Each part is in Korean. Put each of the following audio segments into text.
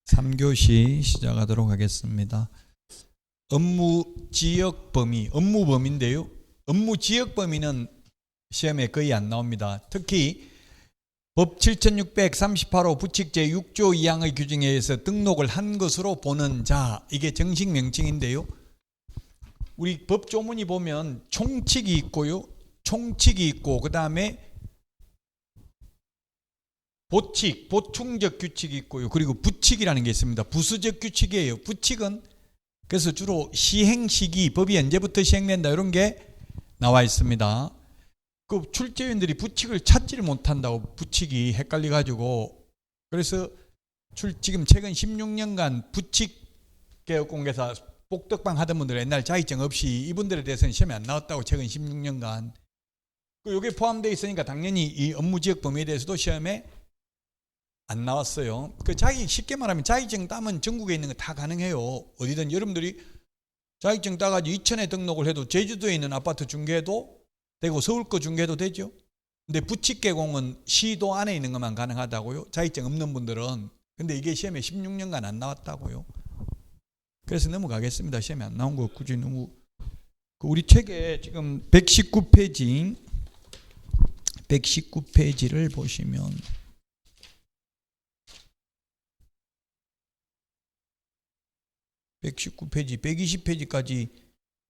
3교시 시작하도록 하겠습니다. 업무지역 범위, 업무범위인데요. 업무지역 범위는 시험에 거의 안 나옵니다. 특히 법 7638호 부칙 제6조 2항의 규정에 의해서 등록을 한 것으로 보는 자, 이게 정식 명칭인데요. 우리 법 조문이 보면 총칙이 있고요. 총칙이 있고 그 다음에 보칙, 보충적 규칙이 있고요. 그리고 부칙이라는 게 있습니다. 부수적 규칙이에요. 부칙은 그래서 주로 시행 시기, 법이 언제부터 시행된다 이런 게 나와 있습니다. 그 출제위원들이 부칙을 찾지를 못한다고 부칙이 헷갈려 가지고 그래서 지금 최근 16년간 부칙 개혁 공개사 복덕방 하던 분들 옛날 자격증 없이 이분들에 대해서는 시험에 안 나왔다고 최근 16년간. 이게 포함되어 있으니까 당연히 이 업무지역 범위에 대해서도 시험에 안 나왔어요. 쉽게 말하면 자격증 따면 전국에 있는 거 다 가능해요. 어디든 여러분들이 자격증 따가지고 이천에 등록을 해도 제주도에 있는 아파트 중개도 되고 서울 거 중개도 되죠. 근데 부칙 개공은 시도 안에 있는 것만 가능하다고요. 자격증 없는 분들은. 근데 이게 시험에 16년간 안 나왔다고요. 그래서 넘어가겠습니다. 시험에 안 나온 거 굳이 너무. 우리 책에 지금 119페이지를 보시면 119페이지, 120페이지까지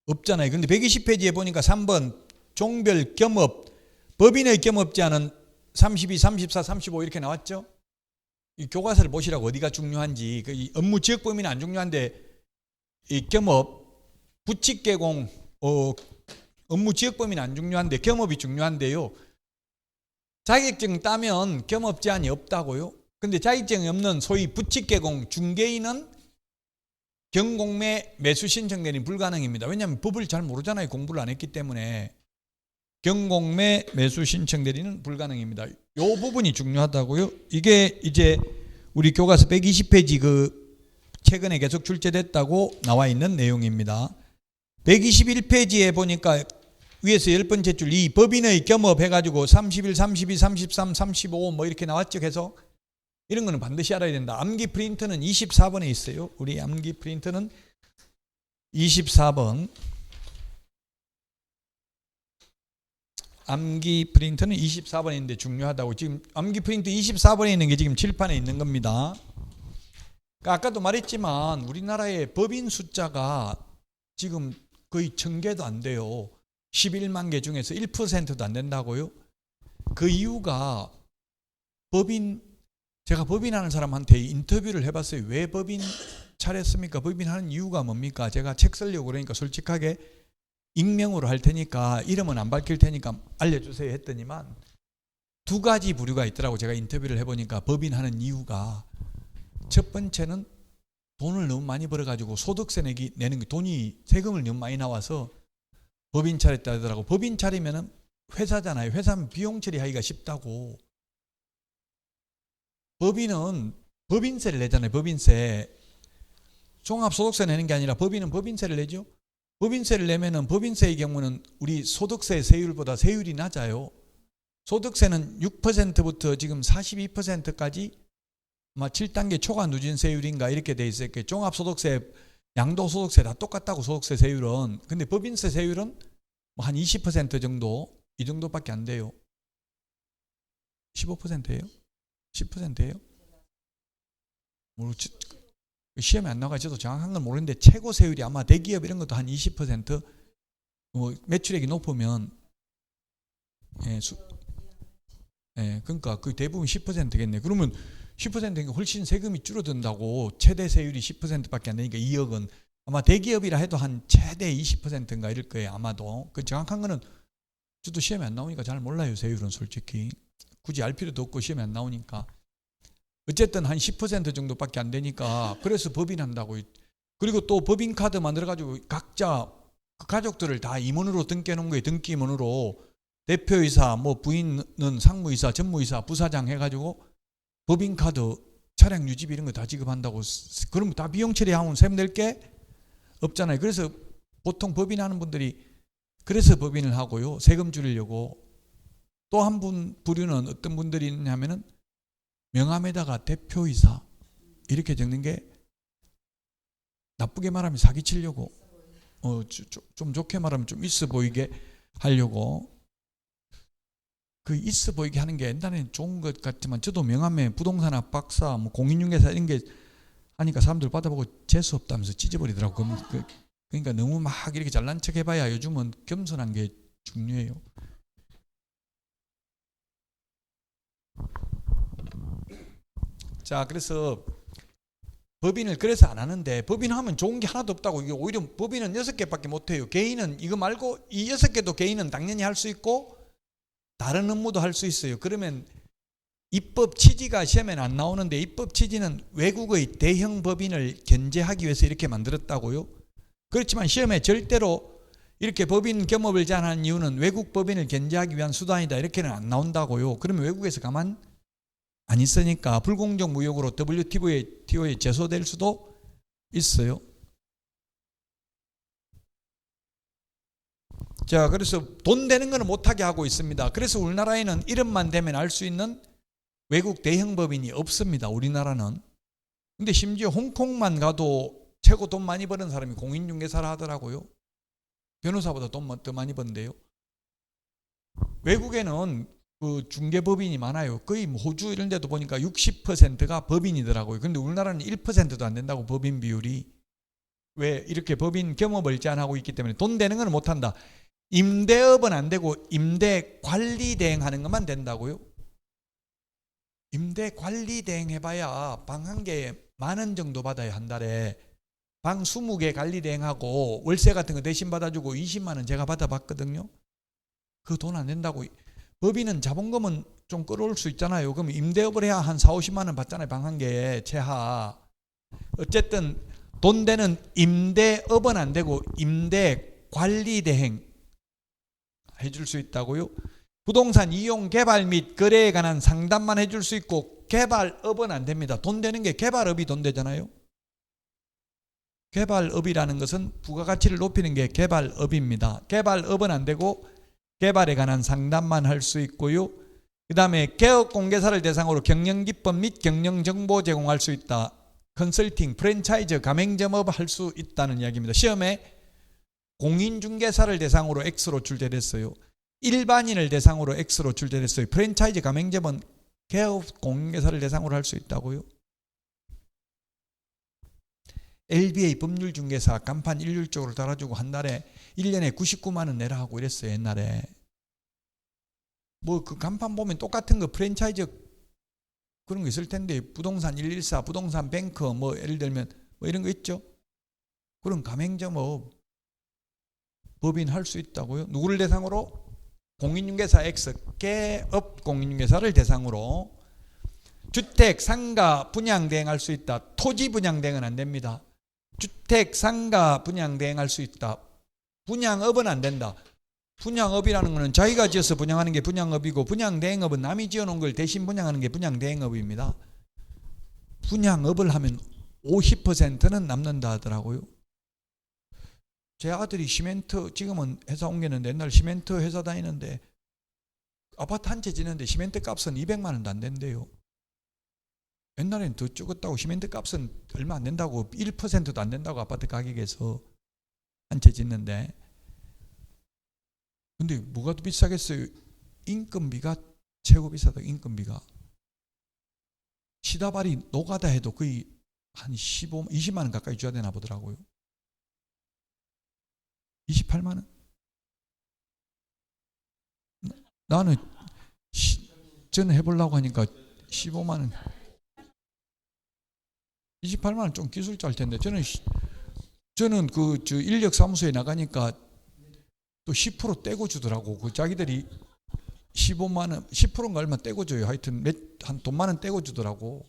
없잖아요. 근데 120페이지에 보니까 3번 종별 겸업, 법인의 겸업자는 32, 34, 35 이렇게 나왔죠. 이 교과서를 보시라고 어디가 중요한지. 이 업무 지역 범위는 안 중요한데 이 겸업, 부칙 개공, 업무 지역 범위는 안 중요한데 겸업이 중요한데요. 자격증 따면 겸업 제한이 없다고요. 근데 자격증이 없는 소위 부칙 개공 중개인은 경공매 매수 신청 대리는 불가능입니다. 왜냐하면 법을 잘 모르잖아요. 공부를 안 했기 때문에. 경공매 매수 신청 대리는 불가능입니다. 이 부분이 중요하다고요. 이게 이제 우리 교과서 120페이지 최근에 계속 출제됐다고 나와 있는 내용입니다. 121페이지에 보니까 위에서 10번째 줄 이 법인의 겸업 해가지고 31, 32, 33, 35 뭐 이렇게 나왔죠. 계속. 이런 거는 반드시 알아야 된다. 암기 프린트는 24번에 있어요. 우리 암기 프린트는 24번. 암기 프린트는 24번에 있는데 중요하다고. 지금 암기 프린트 24번에 있는 게 지금 칠판에 있는 겁니다. 아까도 말했지만 우리나라의 법인 숫자가 지금 거의 1000개도 안 돼요. 11만 개 중에서 1%도 안 된다고요. 그 이유가 제가 법인하는 사람한테 인터뷰를 해봤어요. 왜 법인 차렸습니까? 법인하는 이유가 뭡니까? 제가 책 쓰려고 그러니까 솔직하게 익명으로 할 테니까 이름은 안 밝힐 테니까 알려주세요 했더니만 두 가지 부류가 있더라고. 제가 인터뷰를 해보니까 법인하는 이유가 첫 번째는 돈을 너무 많이 벌어가지고 소득세 내는 게 돈이 세금을 너무 많이 나와서 법인 차렸다 하더라고. 법인 차리면은 회사잖아요. 회사는 비용 처리하기가 쉽다고. 법인은 법인세를 내잖아요. 법인세. 종합소득세 내는 게 아니라 법인은 법인세를 내죠. 법인세를 내면은 법인세의 경우는 우리 소득세 세율보다 세율이 낮아요. 소득세는 6%부터 지금 42%까지 아마 7단계 초과 누진세율인가 이렇게 돼 있어요. 종합소득세, 양도소득세 다 똑같다고 소득세 세율은. 근데 법인세 세율은 한 20% 정도, 이 정도밖에 안 돼요. 15%예요? 10%예요? 시험에 안 나가 저도 정확한 건 모르는데 최고 세율이 아마 대기업 이런 것도 한 20%, 매출액이 높으면 그러니까 그 대부분 10%겠네. 그러면 10%니까 훨씬 세금이 줄어든다고. 최대 세율이 10%밖에 안 되니까 2억은 아마 대기업이라 해도 한 최대 20%인가 이럴 거예요. 아마도. 그 정확한 거는 저도 시험에 안 나오니까 잘 몰라요. 세율은 솔직히. 굳이 알 필요도 없고 시험에 안 나오니까. 어쨌든 한 10% 정도밖에 안 되니까 그래서 법인한다고. 그리고 또 법인카드 만들어가지고 각자 그 가족들을 다 임원으로 등기해놓은 거예요. 등기 임원으로. 대표이사, 부인은 상무이사, 전무이사, 부사장 해가지고 법인카드, 차량 유지비 이런 거 다 지급한다고. 그러면 다 비용 처리하면 세금 낼 게 없잖아요. 그래서 보통 법인하는 분들이 그래서 법인을 하고요. 세금 줄이려고. 또 한 부류는 어떤 분들이 있냐면은 명함에다가 대표이사 이렇게 적는 게 나쁘게 말하면 사기치려고, 좀 좋게 말하면 좀 있어 보이게 하려고, 그 있어 보이게 하는 게 옛날에는 좋은 것 같지만, 저도 명함에 부동산학 박사, 뭐 공인중개사 이런 게 하니까 사람들 받아보고 재수 없다면서 찢어버리더라고. 그러니까 너무 막 이렇게 잘난 척 해봐야 요즘은 겸손한 게 중요해요. 자, 그래서 법인을 그래서 안 하는데, 법인하면 좋은 게 하나도 없다고. 이게 오히려 법인은 6개밖에 못해요. 개인은 이거 말고 이 6개도 개인은 당연히 할 수 있고 다른 업무도 할 수 있어요. 그러면 입법 취지가 시험에는 안 나오는데, 입법 취지는 외국의 대형 법인을 견제하기 위해서 이렇게 만들었다고요. 그렇지만 시험에 절대로 이렇게 법인 겸업을 제한하는 이유는 외국 법인을 견제하기 위한 수단이다 이렇게는 안 나온다고요. 그러면 외국에서 가만 안 있으니까 불공정 무역으로 WTO에 제소될 수도 있어요. 자, 그래서 돈 되는 거는 못하게 하고 있습니다. 그래서 우리나라에는 이름만 대면 알 수 있는 외국 대형 법인이 없습니다. 우리나라는. 근데 심지어 홍콩만 가도 최고 돈 많이 버는 사람이 공인중개사를 하더라고요. 변호사보다 돈 더 많이 번대요. 외국에는 그 중개법인이 많아요. 거의 호주 이런 데도 보니까 60%가 법인이더라고요. 근데 우리나라는 1%도 안 된다고, 법인 비율이. 왜? 이렇게 법인 겸업을 제한하고 있기 때문에 돈 되는 건 못한다. 임대업은 안 되고 임대 관리 대행하는 것만 된다고요. 임대 관리 대행 해봐야 방 한 개에 10,000원 정도 받아요. 한 달에. 방 20개 관리 대행하고 월세 같은 거 대신 받아주고 20만 원 제가 받아봤거든요. 그 돈 안 된다고. 법인은 자본금은 좀 끌어올 수 있잖아요. 그럼 임대업을 해야 한 4-50만 원 받잖아요. 방 한 개에 최하. 어쨌든 돈 되는 임대업은 안 되고 임대 관리 대행 해줄 수 있다고요. 부동산 이용 개발 및 거래에 관한 상담만 해줄 수 있고 개발업은 안 됩니다. 돈 되는 게 개발업이 돈 되잖아요. 개발업이라는 것은 부가가치를 높이는 게 개발업입니다. 개발업은 안 되고 개발에 관한 상담만 할 수 있고요. 그 다음에 개업공개사를 대상으로 경영기법 및 경영정보 제공할 수 있다. 컨설팅, 프랜차이즈, 가맹점업 할 수 있다는 이야기입니다. 시험에 공인중개사를 대상으로 X로 출제됐어요. 일반인을 대상으로 X로 출제됐어요. 프랜차이즈, 가맹점은 개업공개사를 대상으로 할 수 있다고요. LBA 법률중개사 간판 일률적으로 달아주고 한 달에 1년에 99만 원 내라 하고 이랬어요. 옛날에. 뭐 그 간판 보면 똑같은 거 프랜차이즈 그런 거 있을 텐데, 부동산 114, 부동산 뱅커 뭐 예를 들면 뭐 이런 거 있죠. 그런 가맹점업 법인 할 수 있다고요. 누구를 대상으로? 공인중개사 X, 개업 공인중개사를 대상으로. 주택, 상가 분양 대행할 수 있다. 토지 분양 대행은 안 됩니다. 주택, 상가 분양 대행할 수 있다. 분양업은 안 된다. 분양업이라는 것은 자기가 지어서 분양하는 게 분양업이고, 분양 대행업은 남이 지어놓은 걸 대신 분양하는 게 분양 대행업입니다. 분양업을 하면 50%는 남는다 하더라고요. 제 아들이 시멘트, 지금은 회사 옮겼는데 옛날 시멘트 회사 다니는데 아파트 한 채 짓는데 시멘트 값은 200만 원도 안 된대요. 옛날에는 더 적었다고. 시멘트 값은 얼마 안 된다고, 1%도 안 된다고 아파트 가격에서 한 채 짓는데. 근데 뭐가 더 비싸겠어요? 인건비가 최고 비싸다. 인건비가. 시다발이 노가다 해도 거의 한 20만 원 가까이 줘야 되나 보더라고요. 28만 원? 나는 저는 해보려고 하니까 15만 원. 28만 원 좀 기술자일 텐데, 저는 그 인력 사무소에 나가니까 또 10% 떼고 주더라고. 그 자기들이 15만 원, 10%인가 얼마 떼고 줘요. 하여튼 한 돈만 원 떼고 주더라고.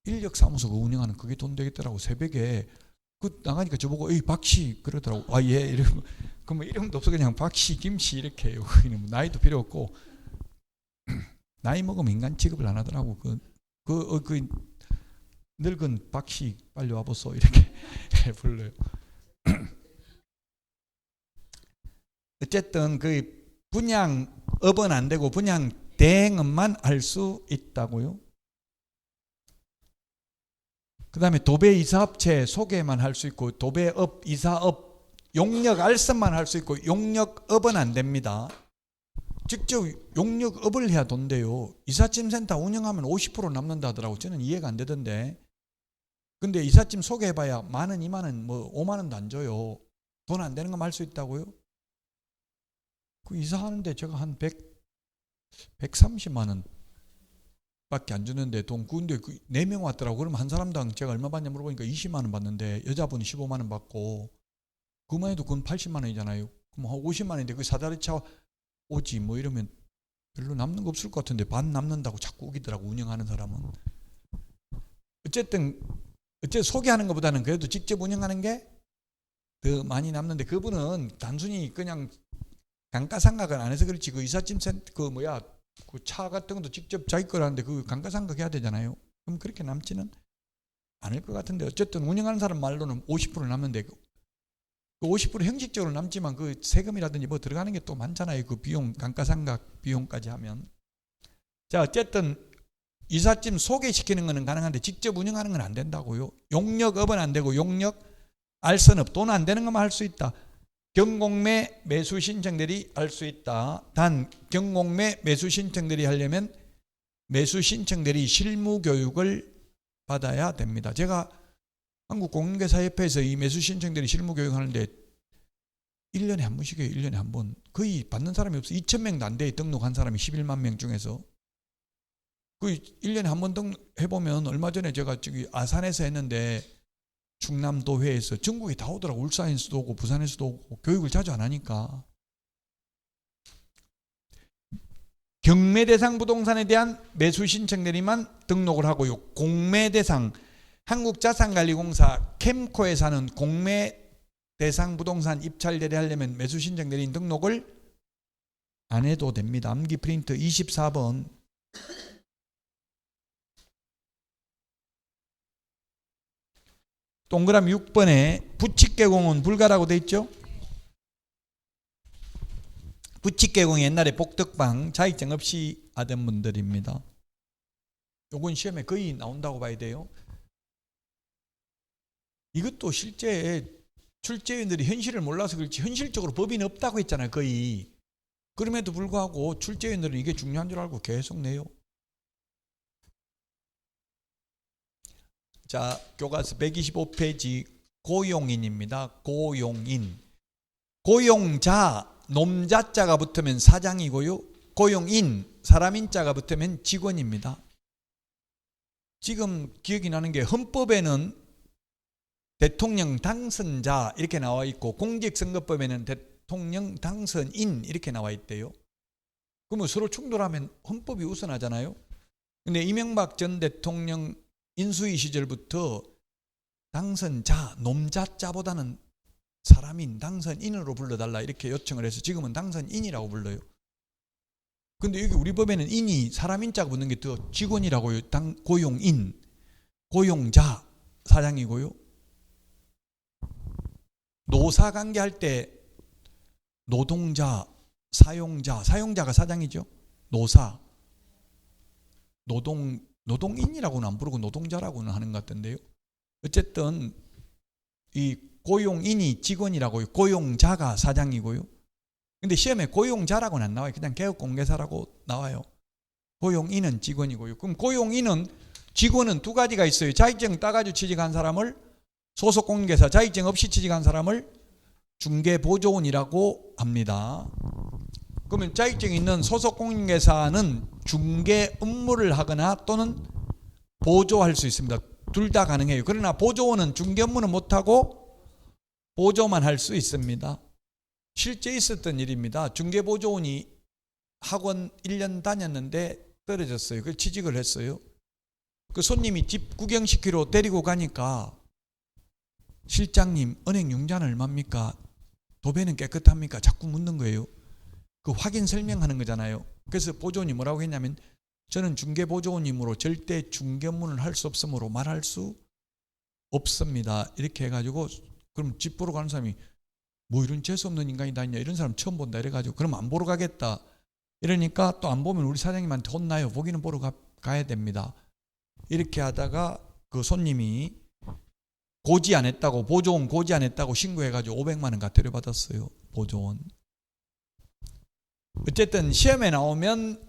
인력 사무소가 운영하는 그게 돈 되겠더라고. 새벽에 그 나가니까 저보고 에이 박씨 그러더라고. 아 예 이러면 그럼 이름도 없어 그냥 박씨 김씨 이렇게 해요. 나이도 필요 없고 나이 먹으면 인간 취급을 안 하더라고. 그 늙은 박씨 빨리 와보소 이렇게 불러요. 어쨌든 그 분양업은 안 되고 분양 대행업만 할 수 있다고요. 그 다음에 도배이사업체 소개만 할 수 있고 도배업, 이사업, 용역 알선만 할 수 있고 용역업은 안 됩니다. 직접 용역업을 해야 돈대요. 이삿짐 센터 운영하면 50% 남는다 하더라고. 저는 이해가 안 되던데. 근데 이삿짐 소개해봐야 10,000원, 20,000원, 뭐 50,000원도 안 줘요. 돈 안 되는 거 할 수 있다고요? 그 이사하는데 제가 한 130만 원 밖에 안 주는데 돈, 근데 4명 왔더라고. 그러면 한 사람당 제가 얼마 받냐 물어보니까 20만 원 받는데 여자분이 15만 원 받고, 그만 해도 그건 80만 원이잖아요. 그럼 한 50만 원인데 그 사다리 차 오지 뭐 이러면 별로 남는 거 없을 것 같은데 반 남는다고 자꾸 우기더라고, 운영하는 사람은. 어쨌든 소개하는 것보다는 그래도 직접 운영하는 게 더 많이 남는데, 그분은 단순히 그냥 감가상각을 안 해서 그렇지, 그 이삿짐 센터 그 차 같은 것도 직접 자기 거라는데 그 감가상각 해야 되잖아요. 그럼 그렇게 남지는 않을 것 같은데, 어쨌든 운영하는 사람 말로는 50% 남는데 그 50% 형식적으로 남지만 그 세금이라든지 뭐 들어가는 게 또 많잖아요. 그 비용, 감가상각 비용까지 하면. 자, 어쨌든 이삿짐 소개시키는 거는 가능한데 직접 운영하는 건 안 된다고요. 용역업은 안 되고 용역 알선업, 돈 안 되는 것만 할 수 있다. 경공매 매수 신청들이 할 수 있다. 단 경공매 매수 신청들이 하려면 매수 신청들이 실무 교육을 받아야 됩니다. 제가 한국공인중개사협회에서 이 매수 신청들이 실무 교육하는데 1년에 한 번씩 해요. 1년에 한 번. 거의 받는 사람이 없어. 2,000명도 안 돼. 등록한 사람이 11만 명 중에서. 그 1년에 한 번 해보면, 얼마 전에 제가 저기 아산에서 했는데 충남도회에서 전국에 다 오더라고. 울산에서도 오고 부산에서도 오고. 교육을 자주 안 하니까. 경매 대상 부동산에 대한 매수 신청들이만 등록을 하고요. 공매 대상, 한국자산관리공사 캠코에 사는 공매 대상 부동산 입찰 대리하려면 매수 신청 대리인 등록을 안 해도 됩니다. 암기 프린트 24번. 동그라미 6번에 부칙개공은 불가라고 돼 있죠. 부칙개공이 옛날에 복덕방 자격증 없이 하던 분들입니다. 요건 시험에 거의 나온다고 봐야 돼요. 이것도 실제 출제위원들이 현실을 몰라서 그렇지 현실적으로 법인이 없다고 했잖아요. 거의. 그럼에도 불구하고 출제위원들은 이게 중요한 줄 알고 계속 내요. 자, 교과서 125페이지 고용인입니다. 고용인. 고용자, 놈자자가 붙으면 사장이고요. 고용인, 사람인자가 붙으면 직원입니다. 지금 기억이 나는 게 헌법에는 대통령 당선자 이렇게 나와 있고 공직선거법에는 대통령 당선인 이렇게 나와 있대요. 그러면 서로 충돌하면 헌법이 우선하잖아요. 근데 이명박 전 대통령 인수위 시절부터 당선자, 놈자자보다는 사람인, 당선인으로 불러달라 이렇게 요청을 해서 지금은 당선인이라고 불러요. 근데 여기 우리 법에는 인이 사람인자가 붙는 게 더 직원이라고요. 고용인, 고용자, 사장이고요. 노사관계 할 때 노동자, 사용자가 사장이죠. 노사, 노동인이라고는 안 부르고 노동자라고는 하는 것 같던데요. 어쨌든 이 고용인이 직원이라고요. 고용자가 사장이고요. 근데 시험에 고용자라고는 안 나와요. 그냥 개업공개사라고 나와요. 고용인은 직원이고요. 그럼 고용인은, 직원은 두 가지가 있어요. 자격증 따가지고 취직한 사람을 소속공개사, 자격증 없이 취직한 사람을 중개보조원이라고 합니다. 그러면 자격증이 있는 소속공개사는 중개 업무를 하거나 또는 보조할 수 있습니다. 둘 다 가능해요. 그러나 보조원은 중개 업무는 못하고 보조만 할 수 있습니다. 실제 있었던 일입니다. 중개보조원이 학원 1년 다녔는데 떨어졌어요. 그래서 취직을 했어요. 그 손님이 집 구경시키러 데리고 가니까 실장님 은행 융자는 얼마입니까? 도배는 깨끗합니까? 자꾸 묻는 거예요. 그 확인 설명하는 거잖아요. 그래서 보조원이 뭐라고 했냐면 저는 중개보조원이므로 절대 중개 업무는 할 수 없으므로 말할 수 없습니다. 이렇게 해가지고 그럼 집 보러 가는 사람이 뭐 이런 재수없는 인간이 다 있냐, 이런 사람 처음 본다 이래가지고 그럼 안 보러 가겠다 이러니까 또 안 보면 우리 사장님한테 혼나요. 보기는 보러 가야 됩니다. 이렇게 하다가 그 손님이 고지 안 했다고, 보조원 고지 안 했다고 신고해가지고 500만 원 과태료 받았어요. 보조원. 어쨌든 시험에 나오면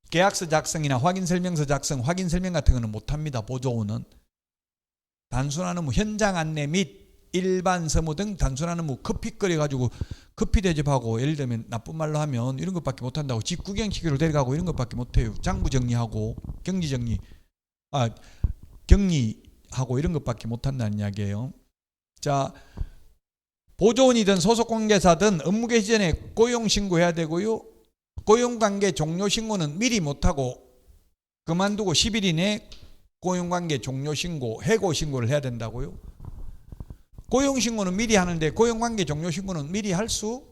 계약서 작성이나 확인설명서 작성, 확인설명 같은 거는 못합니다. 보조원은. 단순한 업무, 현장 안내 및 일반 서무 등 단순한 업무, 커피 끓여가지고 커피 대접하고, 예를 들면 나쁜 말로 하면 이런 것밖에 못한다고. 집 구경시키러 데려가고 이런 것밖에 못해요. 장부 정리하고 격리하고 이런 것밖에 못한다는 이야기예요. 자, 보조원이든 소속관계사든 업무 개시 전에 고용신고해야 되고요. 고용관계 종료신고는 미리 못하고 그만두고 10일 이내 고용관계 종료신고, 해고신고를 해야 된다고요. 고용신고는 미리 하는데 고용관계 종료신고는 미리 할 수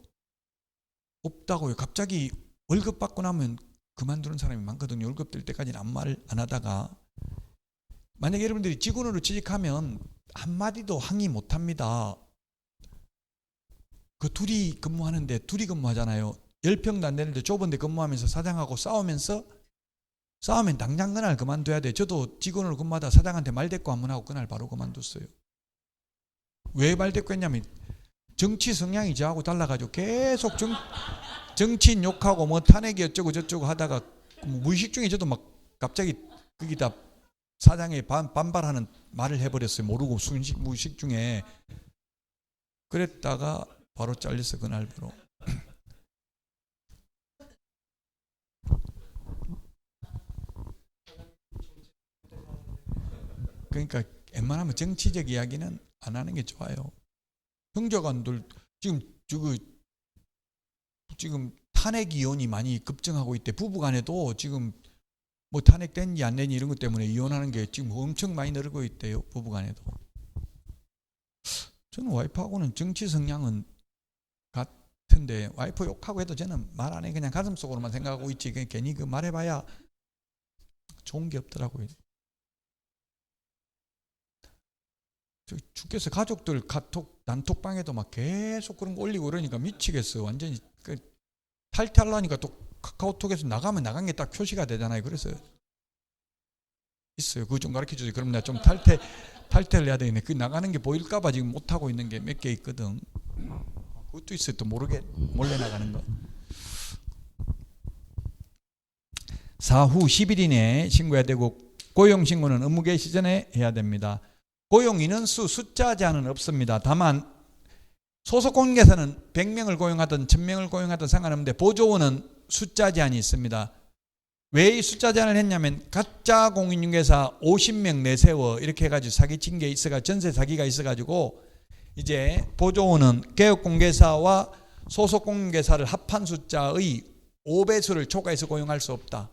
없다고요. 갑자기 월급 받고 나면 그만두는 사람이 많거든요. 월급 될 때까지는 아무 말 안 하다가, 만약에 여러분들이 직원으로 취직하면 한마디도 항의 못합니다. 그 둘이 근무하는데, 둘이 근무하잖아요. 10평도 안 되는데 좁은 데 근무하면서 사장하고 싸우면 당장 그날 그만둬야 돼. 저도 직원으로 근무하다 사장한테 말대꾸 한 번 하고 그날 바로 그만뒀어요. 왜 말대꾸 했냐면 정치 성향이 저하고 달라가지고 계속 정치인 욕하고 뭐 탄핵이 어쩌고 저쩌고 하다가 무의식 중에 저도 막 갑자기 거기다 사장에 반발하는 말을 해버렸어요. 모르고 무의식 중에. 그랬다가 바로 잘렸어, 그날 바로. 그러니까 웬만하면 정치적 이야기는 안 하는 게 좋아요. 형제간들 지금 탄핵 이혼이 많이 급증하고 있대. 부부간에도 지금 뭐 탄핵된지 안 된지 이런 것 때문에 이혼하는 게 지금 엄청 많이 늘고 있대요. 부부간에도. 저는 와이프하고는 정치 성향은 같은데, 와이프 욕하고 해도 저는 말 안 해. 그냥 가슴속으로만 생각하고 있지. 그냥 괜히 그 말해봐야 좋은 게 없더라고요. 주께서 가족들 카톡 단톡방에도 막 계속 그런 거 올리고 그러니까 미치겠어. 완전히 탈퇴하려니까 또 카카오톡에서 나가면 나간 게 딱 표시가 되잖아요. 그래서 있어요. 그거 좀 가르쳐 주세요. 그럼 내가 좀 탈퇴를 해야 되겠네. 그 나가는 게 보일까봐 지금 못 하고 있는 게 몇 개 있거든. 그것도 있어요. 또 몰래 나가는 거. 사후 10일 이내에 신고해야 되고, 고용신고는 업무 개시 전에 해야 됩니다. 고용 인원수 숫자 제한은 없습니다. 다만 소속관계사는 100명을 고용하든 1000명을 고용하든 상관없는데 보조원은 숫자 제한이 있습니다. 왜 이 숫자 제한을 했냐면 가짜 공인중개사 50명 내세워 이렇게 해가지고 사기친 게 전세 사기가 있어가지고 이제 보조원은 개업공개사와 소속공개사를 합한 숫자의 5배수를 초과해서 고용할 수 없다.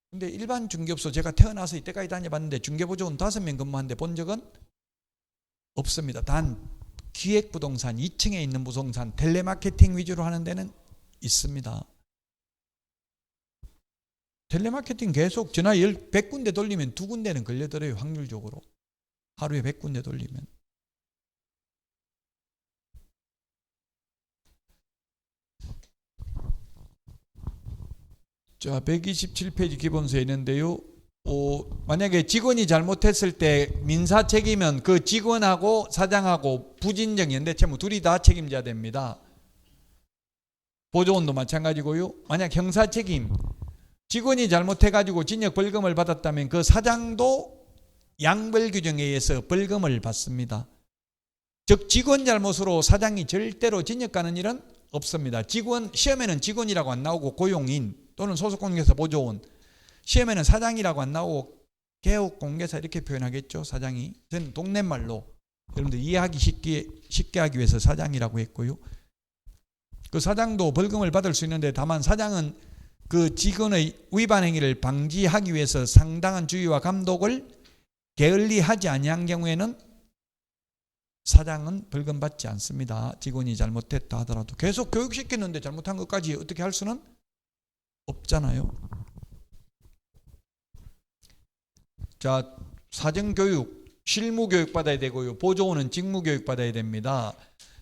근데 일반 중개업소 제가 태어나서 이때까지 다녀봤는데 중개보조원 5명 근무하는데 본 적은 없습니다. 단 기획부동산 2층에 있는 부동산 텔레마케팅 위주로 하는 데는 있습니다. 텔레마케팅 계속 전화 100군데 돌리면 2군데는 걸려들어요. 확률적으로. 하루에 100군데 돌리면. 자, 127페이지 기본서에 있는데요. 만약에 직원이 잘못했을 때 민사 책임은 그 직원하고 사장하고 부진적 연대채무 둘이 다 책임져야 됩니다. 보조원도 마찬가지고요. 만약 형사 책임, 직원이 잘못해가지고 징역 벌금을 받았다면 그 사장도 양벌 규정에 의해서 벌금을 받습니다. 즉 직원 잘못으로 사장이 절대로 징역 가는 일은 없습니다. 시험에는 직원이라고 안 나오고 고용인 또는 소속공개사 보조원, 시험에는 사장이라고 안 나오고 개업공개사 이렇게 표현하겠죠. 사장이. 저는 동네말로 여러분들 이해하기 쉽게 하기 위해서 사장이라고 했고요. 그 사장도 벌금을 받을 수 있는데 다만 사장은 그 직원의 위반 행위를 방지하기 위해서 상당한 주의와 감독을 게을리하지 아니한 경우에는 사장은 벌금 받지 않습니다. 직원이 잘못했다 하더라도. 계속 교육시켰는데 잘못한 것까지 어떻게 할 수는 없잖아요. 자, 사정교육, 실무교육 받아야 되고요. 보조원은 직무교육 받아야 됩니다.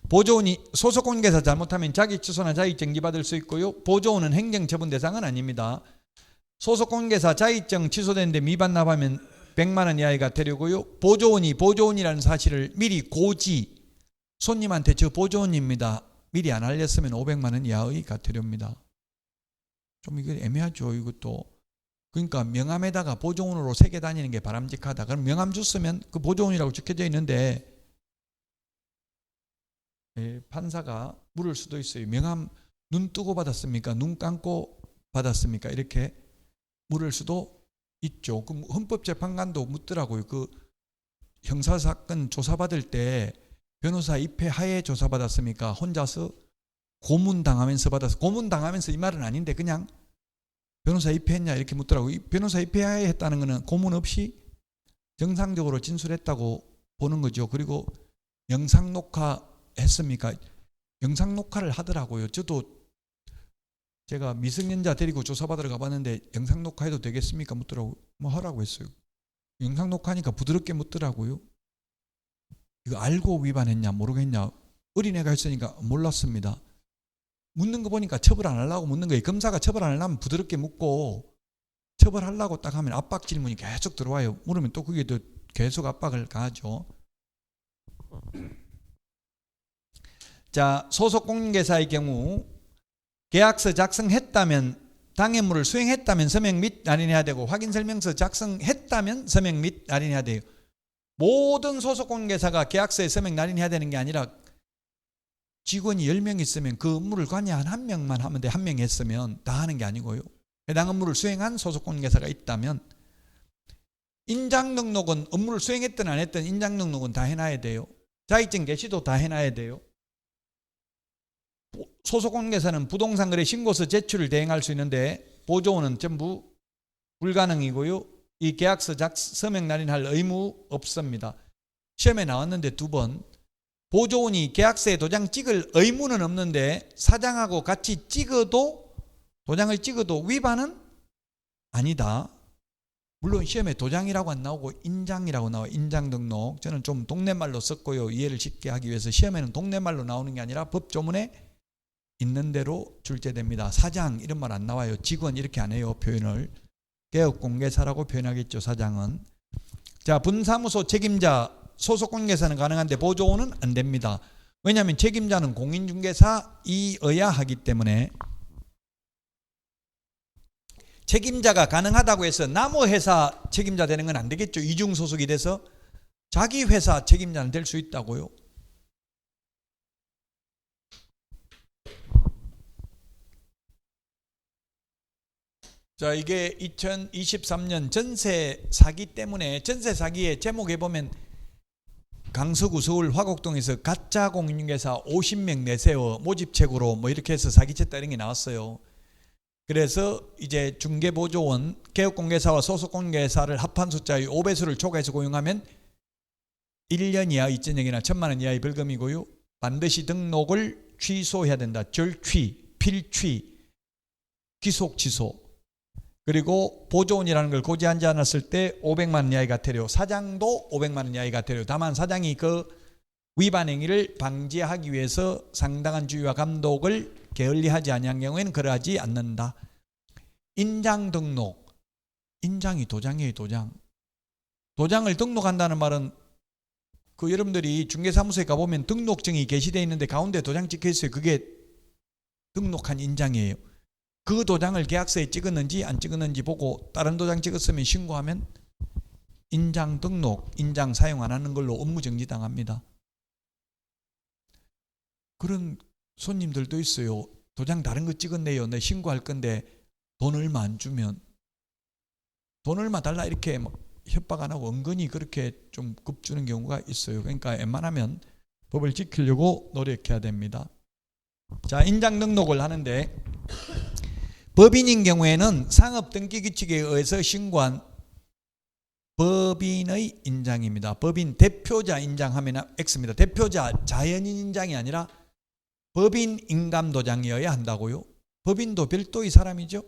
보조원이 소속관계사 잘못하면 자기 취소나 자격정지 받을 수 있고요. 보조원은 행정처분 대상은 아닙니다. 소속관계사 자격증 취소되는데 미반납하면 100만 원 이하의 과태료고요. 보조원이라는 사실을 미리 고지, 손님한테 저 보조원입니다 미리 안 알렸으면 500만 원 이하의 과태료입니다. 좀 이거 애매하죠. 이것도. 그러니까 명함에다가 보조원으로 새겨 다니는 게 바람직하다. 그럼 명함 줬으면 그 보조원이라고 적혀져 있는데 판사가 물을 수도 있어요. 명함 눈 뜨고 받았습니까? 눈 감고 받았습니까? 이렇게 물을 수도 있죠. 그럼 헌법재판관도 묻더라고요. 그 형사사건 조사받을 때 변호사 입회하에 조사받았습니까? 혼자서 고문당하면서 받았어. 고문당하면서 이 말은 아닌데 그냥 변호사 입회했냐 이렇게 묻더라고요. 변호사 입회하에 했다는 것은 고문 없이 정상적으로 진술했다고 보는 거죠. 그리고 영상 녹화했습니까? 영상 녹화를 하더라고요. 저도 제가 미성년자 데리고 조사받으러 가봤는데 영상 녹화해도 되겠습니까? 묻더라고요. 뭐 하라고 했어요. 영상 녹화하니까 부드럽게 묻더라고요. 이거 알고 위반했냐 모르겠냐. 어린애가 했으니까 몰랐습니다. 묻는 거 보니까 처벌 안 하려고 묻는 거예요. 검사가 처벌 안 하려면 부드럽게 묻고 처벌하려고 딱 하면 압박 질문이 계속 들어와요. 물으면 또 그게 또 계속 압박을 가하죠. 자, 소속공인계사의 경우 계약서 작성했다면 당해물을 수행했다면 서명 및 날인해야 되고 확인설명서 작성했다면 서명 및 날인해야 돼요. 모든 소속공인계사가 계약서에 서명 날인해야 되는 게 아니라 직원이 10명 있으면 그 업무를 관여한 1명만 하면 돼. 1명이 했으면 다 하는 게 아니고요. 해당 업무를 수행한 소속공인계사가 있다면 인장등록은 업무를 수행했든 안 했든 인장등록은 다 해놔야 돼요. 자격증 개시도 다 해놔야 돼요. 소속공인계사는 부동산 거래 신고서 제출을 대행할 수 있는데 보조원은 전부 불가능이고요. 이 계약서 서명 날인할 의무 없습니다. 시험에 나왔는데 2번 보조원이 계약서에 도장 찍을 의무는 없는데 사장하고 같이 도장을 찍어도 위반은 아니다. 물론 시험에 도장이라고 안 나오고 인장이라고 나와요. 인장등록. 저는 좀 동네말로 썼고요. 이해를 쉽게 하기 위해서 시험에는 동네말로 나오는 게 아니라 법조문에 있는 대로 출제됩니다. 사장 이런 말 안 나와요. 직원 이렇게 안 해요. 표현을. 개업공개사라고 표현하겠죠. 사장은. 자, 분사무소 책임자 소속공인계사는 가능한데 보조원은 안 됩니다. 왜냐하면 책임자는 공인중개사이어야 하기 때문에. 책임자가 가능하다고 해서 남의 회사 책임자 되는 건 안 되겠죠. 이중소속이 돼서 자기 회사 책임자는 될 수 있다고요. 자, 이게 2023년 전세 사기 때문에 전세 사기의 제목에 보면 강서구 서울 화곡동에서 가짜 공인중개사 50명 내세워 모집책으로 뭐 이렇게 해서 사기쳤다 이런 게 나왔어요. 그래서 이제 중개보조원, 개업공개사와 소속공개사를 합한 숫자의 5배수를 초과해서 고용하면 1년 이하 입전역이나 1,000만 원 이하의 벌금이고요. 반드시 등록을 취소해야 된다. 절취, 필취, 기속, 취소. 그리고 보조원이라는 걸 고지하지 않았을 때 500만 원 이하의 과태료, 사장도 500만 원 이하의 과태료. 다만 사장이 그 위반 행위를 방지하기 위해서 상당한 주의와 감독을 게을리하지 아니한 경우에는 그러하지 않는다. 인장 등록, 인장이 도장이에요. 도장을 등록한다는 말은 그 여러분들이 중개사무소에 가보면 등록증이 게시되어 있는데 가운데 도장 찍혀 있어요. 그게 등록한 인장이에요. 그 도장을 계약서에 찍었는지 안 찍었는지 보고 다른 도장 찍었으면 신고하면 인장 등록, 인장 사용 안 하는 걸로 업무 정지당합니다. 그런 손님들도 있어요. 도장 다른 거 찍었네요. 내 신고할 건데 돈 얼마 안 주면 돈 얼마 달라 이렇게 막 협박 안 하고 은근히 그렇게 좀 급주는 경우가 있어요. 그러니까 웬만하면 법을 지키려고 노력해야 됩니다. 자, 인장 등록을 하는데 법인인 경우에는 상업등기규칙에 의해서 신고한 법인의 인장입니다. 법인 대표자 인장하면 X입니다. 대표자 자연인 인장이 아니라 법인 인감도장이어야 한다고요. 법인도 별도의 사람이죠.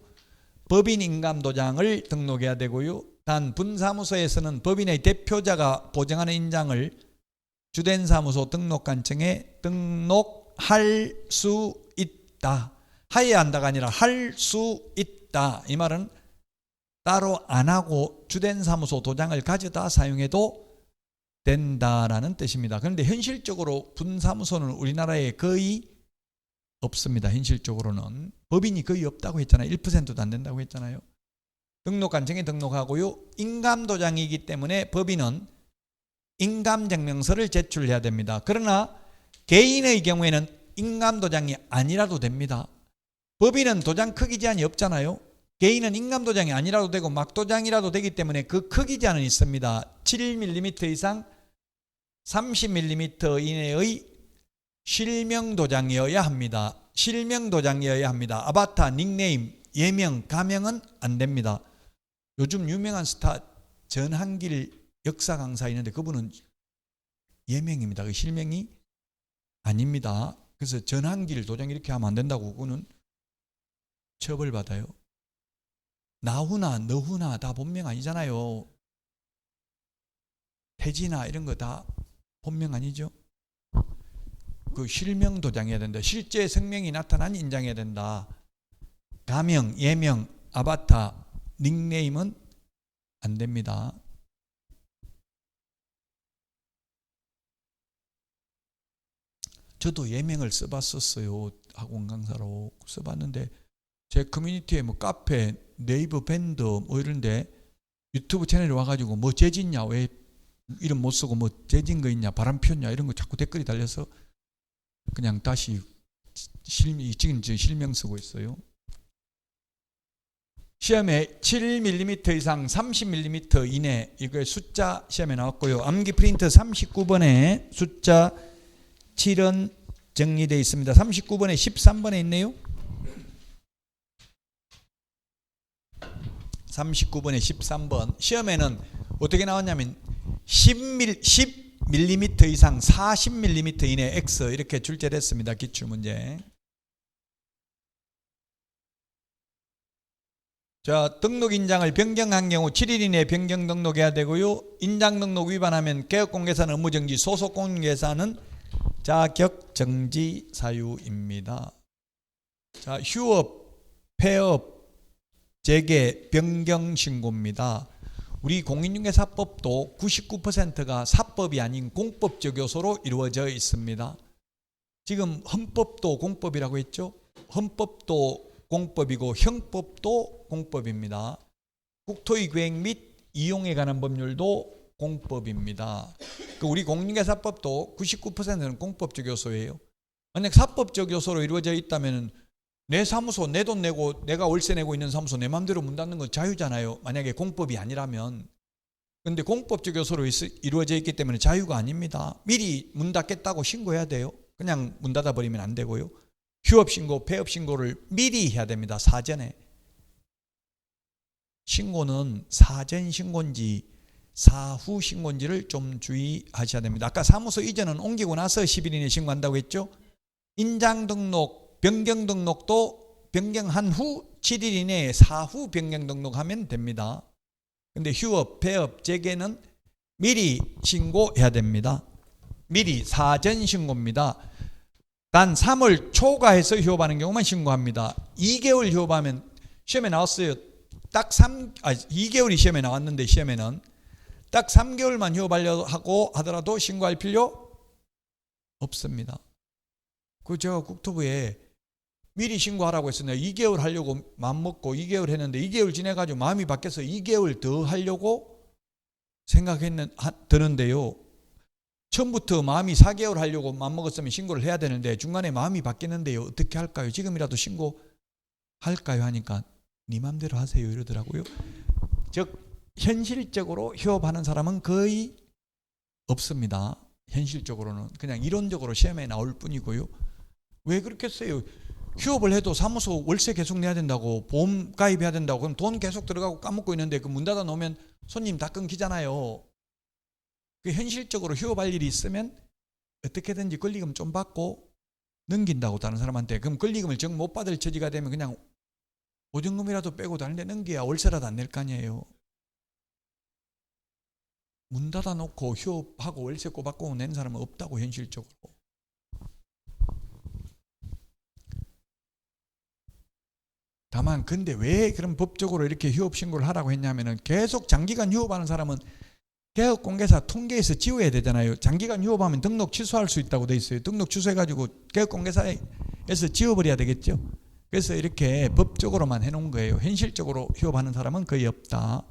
법인 인감도장을 등록해야 되고요. 단 분사무소에서는 법인의 대표자가 보증하는 인장을 주된 사무소 등록관청에 등록할 수 있다. 하여야 한다가 아니라 할 수 있다. 이 말은 따로 안 하고 주된 사무소 도장을 가져다 사용해도 된다라는 뜻입니다. 그런데 현실적으로 분사무소는 우리나라에 거의 없습니다. 현실적으로는 법인이 거의 없다고 했잖아요. 1%도 안 된다고 했잖아요. 등록관청에 등록하고요. 인감도장이기 때문에 법인은 인감증명서를 제출해야 됩니다. 그러나 개인의 경우에는 인감도장이 아니라도 됩니다. 법인은 도장 크기 제한이 없잖아요. 개인은 인감도장이 아니라도 되고 막도장이라도 되기 때문에 그 크기 제한은 있습니다. 7mm 이상 30mm 이내의 실명도장이어야 합니다. 실명도장이어야 합니다. 아바타, 닉네임, 예명, 가명은 안 됩니다. 요즘 유명한 스타 전한길 역사 강사 있는데 그분은 예명입니다. 그 실명이 아닙니다. 그래서 전한길 도장 이렇게 하면 안 된다고 그거는 처벌받아요. 나후나 너후나 다 본명 아니잖아요. 태지나 이런 거 다 본명 아니죠. 그 실명 도장해야 된다. 실제 성명이 나타난 인장해야 된다. 가명, 예명, 아바타, 닉네임은 안 됩니다. 저도 예명을 써봤었어요. 학원 강사로 써봤는데 제 커뮤니티에 뭐 카페, 네이버 밴드 뭐 이런데 유튜브 채널에 와가지고 뭐 재짓냐, 왜 이름 못 쓰고 뭐 재진 거 있냐, 바람 피웠냐 이런 거 자꾸 댓글이 달려서 그냥 다시 지금 실명 쓰고 있어요. 시험에 7mm 이상 30mm 이내 이거 숫자 시험에 나왔고요. 암기 프린트 39번에 숫자 7은 정리되어 있습니다. 39번에 13번에 있네요. 39번에 13번 시험에는 어떻게 나왔냐면 10mm 이상 40mm 이내 X 이렇게 출제됐습니다. 기출문제. 자, 등록 인장을 변경한 경우 7일 이내에 변경 등록해야 되고요. 인장 등록 위반하면 개업공개사는 업무정지, 소속공개사는 자격정지 사유입니다. 자, 휴업, 폐업, 재개, 변경 신고입니다. 우리 공인중개사법도 99%가 사법이 아닌 공법적 요소로 이루어져 있습니다. 지금 헌법도 공법이라고 했죠. 헌법도 공법이고 형법도 공법입니다. 국토의 계획 및 이용에 관한 법률도 공법입니다. 우리 공인중개사법도 99%는 공법적 요소예요. 만약 사법적 요소로 이루어져 있다면 내 사무소 내 돈 내고 내가 월세 내고 있는 사무소 내 마음대로 문 닫는 건 자유잖아요. 만약에 공법이 아니라면. 그런데 공법적 요소로 이루어져 있기 때문에 자유가 아닙니다. 미리 문 닫겠다고 신고해야 돼요. 그냥 문 닫아버리면 안 되고요. 휴업신고, 폐업신고를 미리 해야 됩니다. 사전에. 신고는 사전 신고인지 사후 신고인지를 좀 주의하셔야 됩니다. 아까 사무소 이전은 옮기고 나서 10일 이내에 신고한다고 했죠. 인장 등록, 변경 등록도 변경한 후 7일 이내에 사후 변경 등록하면 됩니다. 근데 휴업, 폐업, 재개는 미리 신고해야 됩니다. 미리 사전 신고입니다. 단 3월 초과해서 휴업하는 경우만 신고합니다. 2개월 휴업하면 시험에 나왔어요. 딱 2개월이 시험에 나왔는데 시험에는 딱 3개월만 휴업하려고 하고 하더라도 신고할 필요 없습니다. 제가 국토부에 미리 신고하라고 했었는데 2개월 하려고 마음먹고 2개월 했는데 2개월 지내가지고 마음이 바뀌어서 2개월 더 하려고 드는데요. 처음부터 마음이 4개월 하려고 마음먹었으면 신고를 해야 되는데 중간에 마음이 바뀌는데요. 어떻게 할까요? 지금이라도 신고할까요? 하니까 네 맘대로 하세요 이러더라고요. 즉 현실적으로 휴업하는 사람은 거의 없습니다. 현실적으로는 그냥 이론적으로 시험에 나올 뿐이고요. 왜 그렇겠어요? 휴업을 해도 사무소 월세 계속 내야 된다고, 보험 가입해야 된다고, 그럼 돈 계속 들어가고 까먹고 있는데 그 문 닫아 놓으면 손님 다 끊기잖아요. 현실적으로 휴업할 일이 있으면 어떻게든지 권리금 좀 받고 넘긴다고 다른 사람한테. 그럼 권리금을 정 못 받을 처지가 되면 그냥 보증금이라도 빼고 다른 데 넘겨야 월세라도 안 낼 거 아니에요. 문 닫아 놓고 휴업하고 월세 꼬박꼬박 낸 사람은 없다고 현실적으로. 다만 근데 왜 그런 법적으로 이렇게 휴업 신고를 하라고 했냐면은 계속 장기간 휴업하는 사람은 개업공개사 통계에서 지워야 되잖아요. 장기간 휴업하면 등록 취소할 수 있다고 돼 있어요. 등록 취소해가지고 개업공개사에서 지워버려야 되겠죠. 그래서 이렇게 법적으로만 해놓은 거예요. 현실적으로 휴업하는 사람은 거의 없다.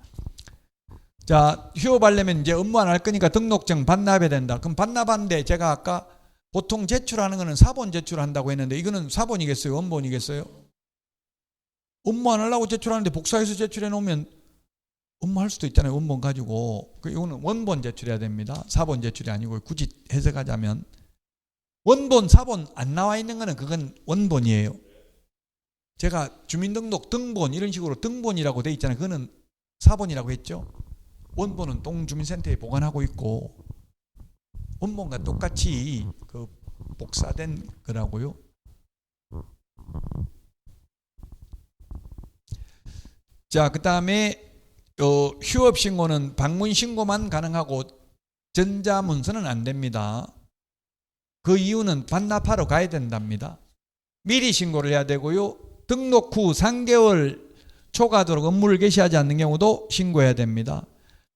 자, 휴업하려면 이제 업무 안 할 거니까 등록증 반납해야 된다. 그럼 반납하는데 제가 아까 보통 제출하는 거는 사본 제출한다고 했는데 이거는 사본이겠어요? 원본이겠어요? 업무 안 하려고 제출하는데 복사해서 제출해 놓으면 업무할 수도 있잖아요. 원본 가지고. 이거는 원본 제출해야 됩니다. 사본 제출이 아니고 굳이 해석하자면 원본, 사본 안 나와 있는 거는 그건 원본이에요. 제가 주민등록 등본 이런 식으로 등본이라고 돼 있잖아요. 그거는 사본이라고 했죠. 원본은 동주민센터에 보관하고 있고 원본과 똑같이 그 복사된 거라고요. 자, 그 다음에 휴업 신고는 방문 신고만 가능하고 전자문서는 안 됩니다. 그 이유는 반납하러 가야 된답니다. 미리 신고를 해야 되고요. 등록 후 3개월 초과하도록 업무를 개시하지 않는 경우도 신고해야 됩니다.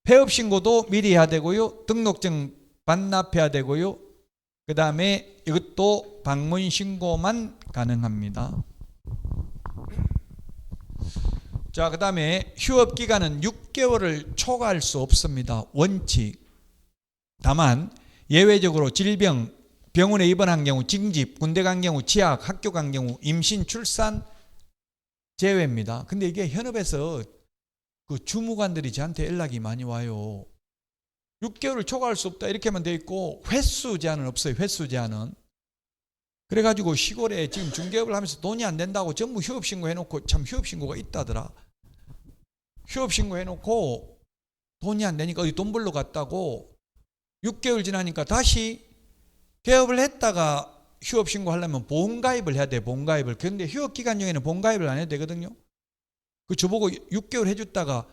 폐업 신고도 미리 해야 되고요. 등록증 반납해야 되고요. 그 다음에 이것도 방문 신고만 가능합니다. 자, 그 다음에 휴업 기간은 6개월을 초과할 수 없습니다. 원칙. 다만 예외적으로 질병, 병원에 입원한 경우, 징집, 군대 간 경우, 취학, 학교 간 경우, 임신, 출산 제외입니다. 근데 이게 현업에서 그 주무관들이 저한테 연락이 많이 와요. 6개월을 초과할 수 없다 이렇게만 돼 있고 횟수 제한은 없어요. 횟수 제한은. 그래가지고 시골에 지금 중개업을 하면서 돈이 안 된다고 전부 휴업신고 해놓고 참 휴업신고가 있다더라. 휴업신고 해놓고 돈이 안 되니까 어디 돈 벌러 갔다고 6개월 지나니까 다시 개업을 했다가 휴업신고 하려면 보험가입을 해야 돼. 보험가입을. 그런데 휴업기간 중에는 보험가입을 안 해도 되거든요. 그 저보고 6개월 해줬다가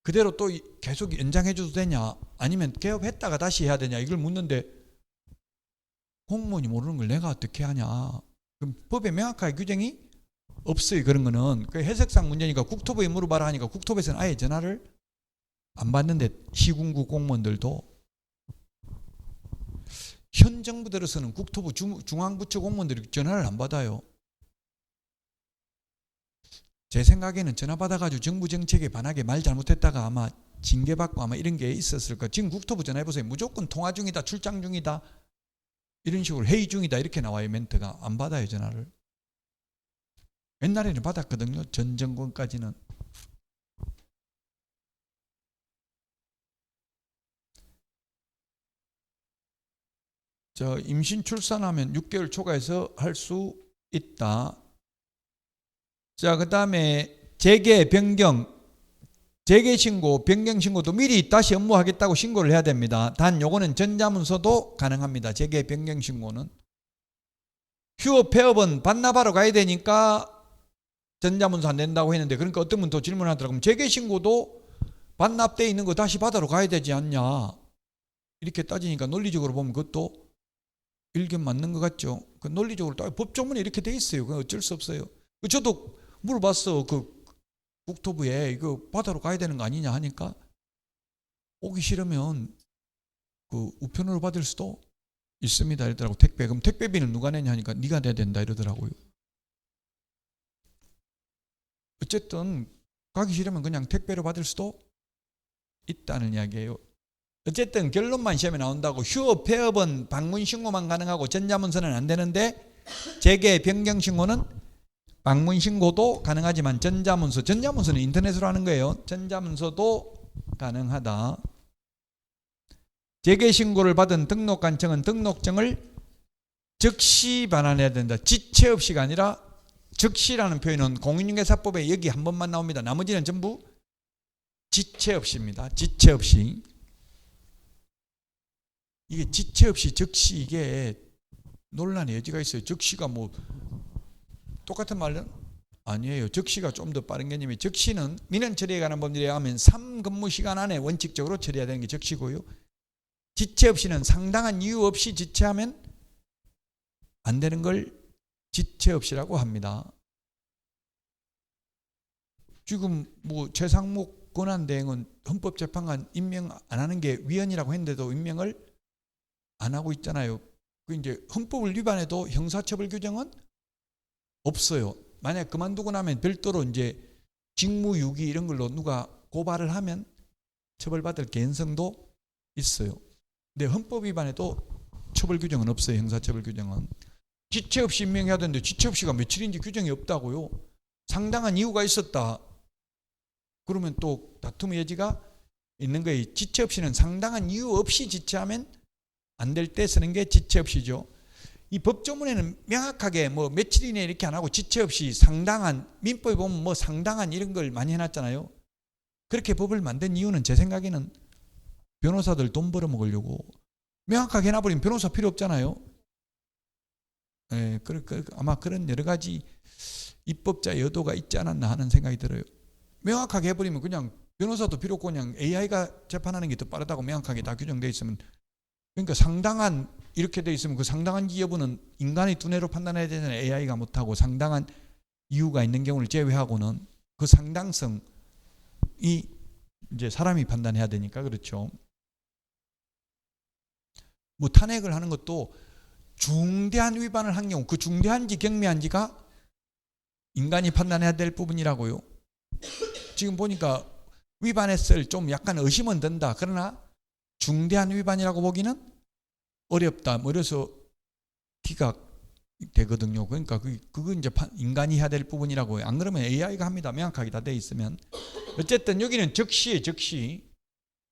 그대로 또 계속 연장해줘도 되냐 아니면 개업했다가 다시 해야 되냐 이걸 묻는데 공무원이 모르는 걸 내가 어떻게 하냐. 그럼 법에 명확하게 규정이 없어요. 그런 거는 그 해석상 문제니까 국토부에 물어봐라 하니까 국토부에서는 아예 전화를 안 받는데 시군구 공무원들도 현 정부 들어서는 국토부 중앙부처 공무원들이 전화를 안 받아요. 제 생각에는 전화 받아가지고 정부 정책에 반하게 말 잘못했다가 아마 징계받고 아마 이런 게 있었을 거예요. 지금 국토부 전화해보세요. 무조건 통화 중이다, 출장 중이다, 이런 식으로 회의 중이다 이렇게 나와요. 멘트가. 안 받아요 전화를. 옛날에는 받았거든요. 전 정권까지는. 임신 출산하면 6개월 초과해서 할 수 있다. 자, 그 다음에 재개, 변경, 재개 신고, 변경 신고도 미리 다시 업무하겠다고 신고를 해야 됩니다. 단 요거는 전자문서도 가능합니다. 재개, 변경 신고는. 휴업, 폐업은 반납하러 가야 되니까 전자문서 안 된다고 했는데 그러니까 어떤 분 또 질문하더라고요. 재개 신고도 반납돼 있는 거 다시 받으러 가야 되지 않냐. 이렇게 따지니까 논리적으로 보면 그것도 일견 맞는 것 같죠. 그 논리적으로 법조문에 이렇게 돼 있어요. 그건 어쩔 수 없어요. 저도 물어봤어. 그 국토부에 이거 받으러 가야 되는 거 아니냐 하니까 오기 싫으면 그 우편으로 받을 수도 있습니다 이러더라고. 택배. 그럼 택배비는 누가 내냐 하니까 네가 내야 된다 이러더라고요. 어쨌든 가기 싫으면 그냥 택배로 받을 수도 있다는 이야기예요. 어쨌든 결론만 시험에 나온다고 휴업, 폐업은 방문 신고만 가능하고 전자문서는 안 되는데 재개, 변경 신고는 방문 신고도 가능하지만 전자문서는 인터넷으로 하는 거예요. 전자문서도 가능하다. 재개 신고를 받은 등록관청은 등록증을 즉시 반환해야 된다. 지체 없이가 아니라 즉시라는 표현은 공인중개사법에 여기 한 번만 나옵니다. 나머지는 전부 지체 없이입니다. 지체 없이. 이게 지체 없이 즉시 이게 논란의 여지가 있어요. 즉시가 뭐 똑같은 말은 아니에요. 즉시가 좀 더 빠른 개념이 즉시는 민원 처리에 관한 법률에 하면 3근무시간 안에 원칙적으로 처리해야 되는 게 즉시고요. 지체 없이는 상당한 이유 없이 지체하면 안 되는 걸 지체 없이라고 합니다. 지금 뭐 최상목 권한대행은 헌법재판관 임명 안 하는 게 위헌이라고 했는데도 임명을 안 하고 있잖아요. 그 이제 헌법을 위반해도 형사처벌 규정은 없어요. 만약 그만두고 나면 별도로 이제 직무유기 이런 걸로 누가 고발을 하면 처벌받을 개연성도 있어요. 근데 헌법 위반에도 처벌 규정은 없어요. 형사처벌 규정은. 지체 없이 임명해야 되는데 지체 없이가 며칠인지 규정이 없다고요. 상당한 이유가 있었다. 그러면 또 다툼의 여지가 있는 거예요. 지체 없이는 상당한 이유 없이 지체하면 안 될 때 쓰는 게 지체 없이죠. 이 법조문에는 명확하게 뭐 며칠 이내 이렇게 안 하고 지체 없이 상당한, 민법에 보면 뭐 상당한 이런 걸 많이 해놨잖아요. 그렇게 법을 만든 이유는 제 생각에는 변호사들 돈 벌어먹으려고. 명확하게 해놔버리면 변호사 필요 없잖아요. 예, 아마 그런 여러 가지 입법자 여도가 있지 않았나 하는 생각이 들어요. 명확하게 해버리면 그냥 변호사도 필요 없고 그냥 AI가 재판하는 게 더 빠르다고 명확하게 다 규정되어 있으면, 그러니까 상당한 이렇게 되어 있으면 그 상당한 여부는 인간의 두뇌로 판단해야 되는 AI가 못하고, 상당한 이유가 있는 경우를 제외하고는 그 상당성이 이제 사람이 판단해야 되니까. 그렇죠. 뭐 탄핵을 하는 것도 중대한 위반을 한 경우 그 중대한지 경미한지가 인간이 판단해야 될 부분이라고요. 지금 보니까 위반했을 좀 약간 의심은 든다. 그러나 중대한 위반이라고 보기는 어렵다. 뭐 이래서 기각되거든요. 그러니까 그거 이제 인간이 해야 될 부분이라고요. 안 그러면 AI가 합니다. 명확하게 다 돼 있으면. 어쨌든 여기는 적시에 적시.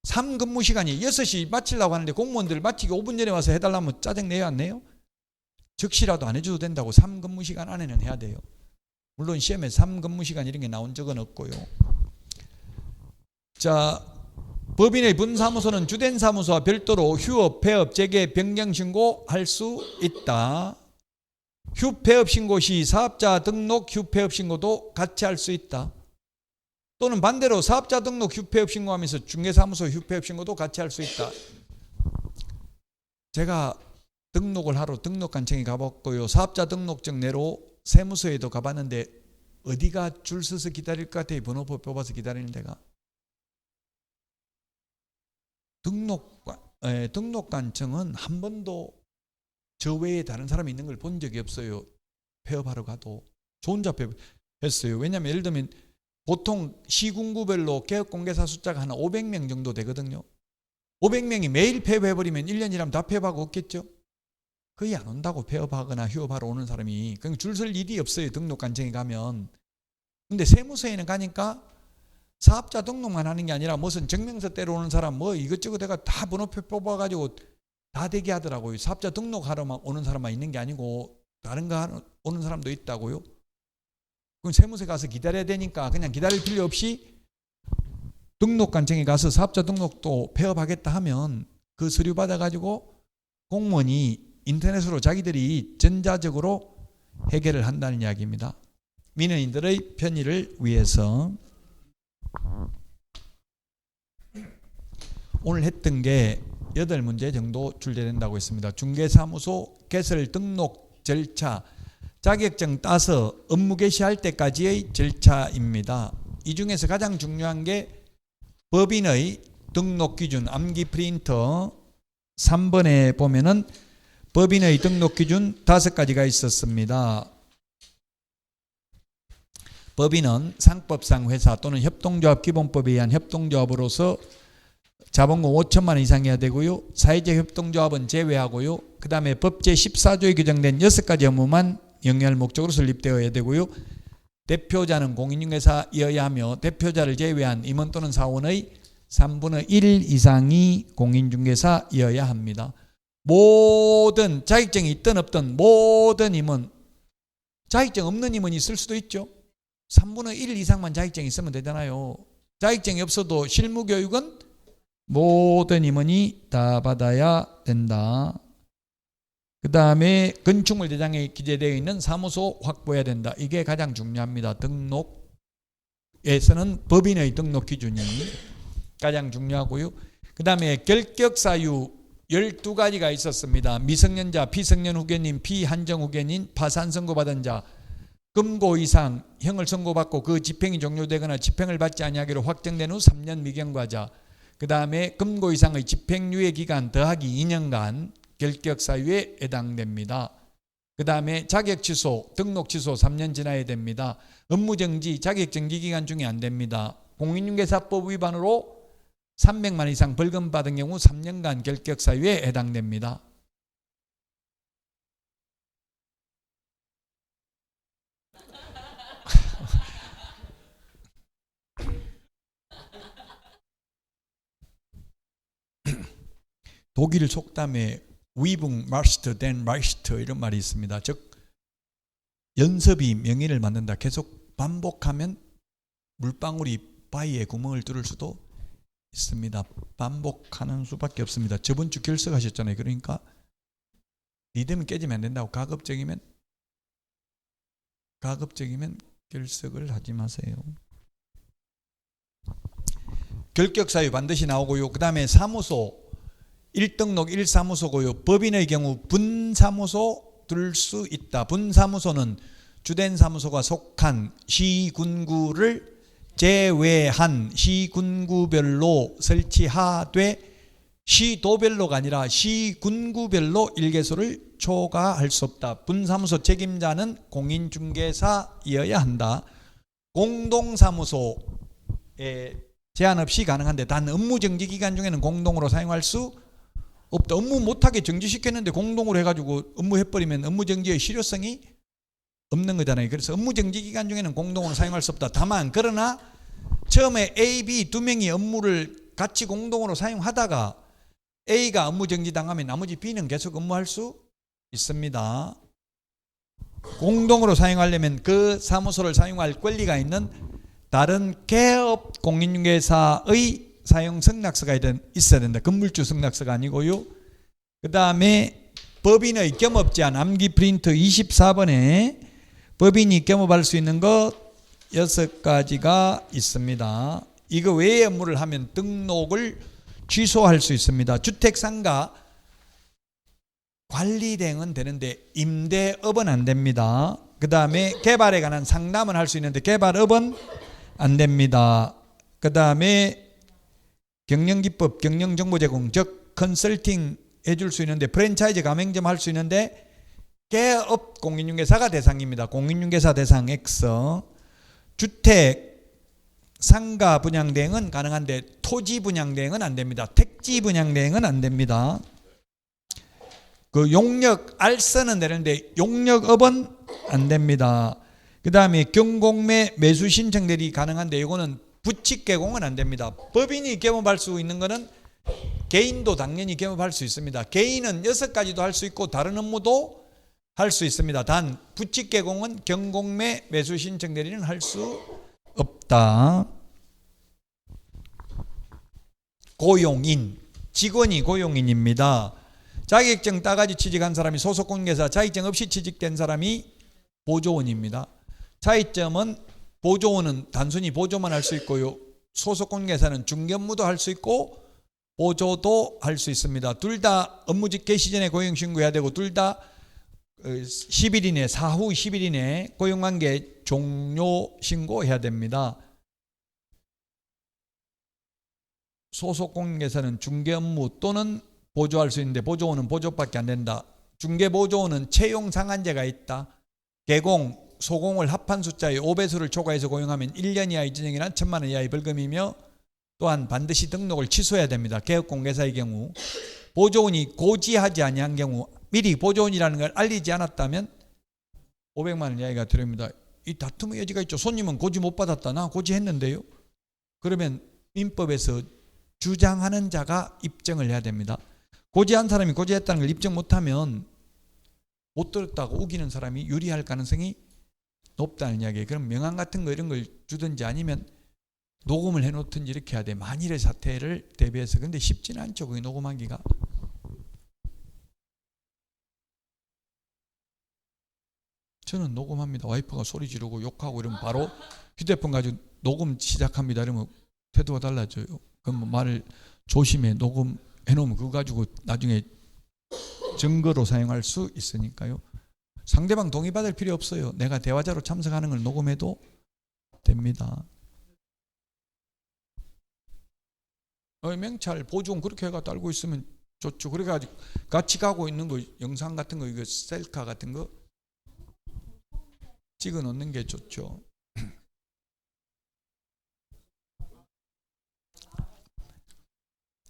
3근무 시간이 6시 마치려고 하는데 공무원들 마치기 5분 전에 와서 해달라면 짜증내요, 안 내요? 적시라도 안 해줘도 된다고. 3근무 시간 안에는 해야 돼요. 물론 시험에 3근무 시간 이런 게 나온 적은 없고요. 자, 법인의 분사무소는 주된 사무소와 별도로 휴업, 폐업, 재개, 변경 신고할 수 있다. 휴폐업 신고 시 사업자 등록 휴폐업 신고도 같이 할 수 있다. 또는 반대로 사업자 등록 휴폐업 신고하면서 중개사무소 휴폐업 신고도 같이 할 수 있다. 제가 등록을 하러 등록관청에 가봤고요. 사업자 등록증 내로 세무서에도 가봤는데 어디가 줄 서서 기다릴 것 같아요. 번호표 뽑아서 기다리는 데가. 등록관청은 한 번도 저 외에 다른 사람이 있는 걸 본 적이 없어요. 폐업하러 가도. 저 혼자 폐업했어요. 왜냐하면 예를 들면 보통 시군구별로 개업공개사 숫자가 한 500명 정도 되거든요. 500명이 매일 폐업해버리면 1년 일하면 다 폐업하고 없겠죠. 거의 안 온다고. 폐업하거나 휴업하러 오는 사람이. 그러니까 줄 설 일이 없어요. 등록관청에 가면. 근데 세무서에는 가니까 사업자 등록만 하는 게 아니라 무슨 증명서 떼러 오는 사람 뭐 이것저것 내가 다 번호표 뽑아가지고 다 되게 하더라고요. 사업자 등록하러 오는 사람만 있는 게 아니고 다른 거 오는 사람도 있다고요. 그럼 세무서에 가서 기다려야 되니까 그냥 기다릴 필요 없이 등록관청에 가서 사업자 등록도 폐업하겠다 하면 그 서류 받아가지고 공무원이 인터넷으로 자기들이 전자적으로 해결을 한다는 이야기입니다. 민원인들의 편의를 위해서. 오늘 했던 게 8문제 정도 출제된다고 했습니다. 중개사무소 개설 등록 절차, 자격증 따서 업무 개시할 때까지의 절차입니다. 이 중에서 가장 중요한 게 법인의 등록 기준, 암기 프린터 3번에 보면은 법인의 등록 기준 5가지가 있었습니다. 법인은 상법상 회사 또는 협동조합 기본법에 의한 협동조합으로서 자본금 5천만 원 이상이어야 되고요. 사회적 협동조합은 제외하고요. 그 다음에 법 제14조에 규정된 6가지 업무만 영위할 목적으로 설립되어야 되고요. 대표자는 공인중개사이어야 하며 대표자를 제외한 임원 또는 사원의 3분의 1 이상이 공인중개사이어야 합니다. 모든 자격증이 있든 없든 모든 임원, 자격증 없는 임원이 있을 수도 있죠. 3분의 1 이상만 자격증이 있으면 되잖아요. 자격증이 없어도 실무교육은 모든 임원이 다 받아야 된다. 그 다음에 건축물 대장에 기재되어 있는 사무소 확보해야 된다. 이게 가장 중요합니다. 등록에서는 법인의 등록 기준이 가장 중요하고요. 그 다음에 결격사유 12가지가 있었습니다. 미성년자, 피성년 후견인, 피한정 후견인, 파산 선고받은 자, 금고 이상 형을 선고받고 그 집행이 종료되거나 집행을 받지 아니하기로 확정된 후 3년 미경과자. 그 다음에 금고 이상의 집행유예 기간 더하기 2년간 결격 사유에 해당됩니다. 그 다음에 자격 취소, 등록 취소 3년 지나야 됩니다. 업무 정지, 자격 정지 기간 중에 안 됩니다. 공인중개사법 위반으로 300만 원 이상 벌금 받은 경우 3년간 결격 사유에 해당됩니다. 독일 속담에 위붕 마스터 된 마이스터 이런 말이 있습니다. 즉 연습이 명인을 만든다. 계속 반복하면 물방울이 바위에 구멍을 뚫을 수도 있습니다. 반복하는 수밖에 없습니다. 저번 주 결석하셨잖아요. 그러니까 리듬이 깨지면 안 된다고. 가급적이면 결석을 하지 마세요. 결격 사유 반드시 나오고요. 그 다음에 사무소 1등록 1사무소고요. 법인의 경우 분사무소 둘 수 있다. 분사무소는 주된 사무소가 속한 시군구를 제외한 시군구별로 설치하되 시도별로가 아니라 시군구별로 일개소를 초과할 수 없다. 분사무소 책임자는 공인중개사이어야 한다. 공동사무소에 제한 없이 가능한데 단 업무정지 기간 중에는 공동으로 사용할 수 없다. 업무 못하게 정지시켰는데 공동으로 해가지고 업무해버리면 업무정지의 실효성이 없는 거잖아요. 그래서 업무정지 기간 중에는 공동으로 사용할 수 없다. 다만 그러나 처음에 A, B 두 명이 업무를 같이 공동으로 사용하다가 A가 업무정지 당하면 나머지 B는 계속 업무할 수 있습니다. 공동으로 사용하려면 그 사무소를 사용할 권리가 있는 다른 개업 공인중개사의 사용 승낙서가 있어야 된다. 건물주 승낙서가 아니고요. 그 다음에 법인의 겸업 제한 암기 프린트 24번에 법인이 겸업할 수 있는 것 6가지가 있습니다. 이거 외의 업무를 하면 등록을 취소할 수 있습니다. 주택상가 관리 대행은 되는데 임대업은 안 됩니다. 그 다음에 개발에 관한 상담은 할 수 있는데 개발업은 안 됩니다. 그 다음에 경영기법, 경영정보 제공, 즉 컨설팅 해줄 수 있는데 프랜차이즈 가맹점 할 수 있는데 개업 공인중개사가 대상입니다. 공인중개사 대상 X. 주택 상가 분양 대행은 가능한데 토지 분양 대행은 안 됩니다. 택지 분양 대행은 안 됩니다. 그 용역 알선은 되는데 용역업은 안 됩니다. 그 다음에 경공매 매수 신청 대리 가능한데 이거는 부칙 개공은 안 됩니다. 법인이 겸업할 수 있는 거는 개인도 당연히 겸업할 수 있습니다. 개인은 6가지도 할 수 있고 다른 업무도 할 수 있습니다. 단 부칙 개공은 경공매 매수 신청 대리는 할 수 없다. 고용인, 직원이 고용인입니다. 자격증 따가지 취직한 사람이 소속공인중개사, 자격증 없이 취직된 사람이 보조원입니다. 차이점은 보조원은 단순히 보조만 할 수 있고요. 소속공인중개사는 중개업무도 할 수 있고 보조도 할 수 있습니다. 둘 다 업무직 개시 전에 고용신고해야 되고 둘 다 10일 이내, 사후 10일 이내 고용관계 종료 신고해야 됩니다. 소속공인중개사는 중개업무 또는 보조할 수 있는데 보조원은 보조밖에 안 된다. 중개보조원은 채용 상한제가 있다. 개공, 소공을 합한 숫자의 5배수를 초과해서 고용하면 1년 이하의 징역이나 1,000만 원 이하의 벌금이며 또한 반드시 등록을 취소해야 됩니다. 개업공개사의 경우 보조원이 고지하지 아니한 경우 미리 보조원이라는 걸 알리지 않았다면 500만 원 이하가 들어옵니다. 이 다툼의 여지가 있죠. 손님은 고지 못 받았다. 나 고지했는데요. 그러면 민법에서 주장하는 자가 입증을 해야 됩니다. 고지한 사람이 고지했다는 걸 입증 못하면 못 들었다고 우기는 사람이 유리할 가능성이 높다는 이야기예요. 그럼 명함 같은 거 이런 걸 주든지 아니면 녹음을 해놓든지 이렇게 해야 돼. 만일의 사태를 대비해서. 근데 쉽지는 않죠. 그게 녹음하기가. 저는 녹음합니다. 와이프가 소리 지르고 욕하고 이러면 바로 휴대폰 가지고 녹음 시작합니다. 이러면 태도가 달라져요. 그럼 말을 조심해 녹음해놓으면 그거 가지고 나중에 증거로 사용할 수 있으니까요. 상대방 동의받을 필요 없어요. 내가 대화자로 참석하는 걸 녹음해도 됩니다. 명찰 보증 그렇게 해가 달고 있으면 좋죠. 그래가지고 같이 가고 있는 거 영상 같은 거 이거 셀카 같은 거 찍어 놓는 게 좋죠.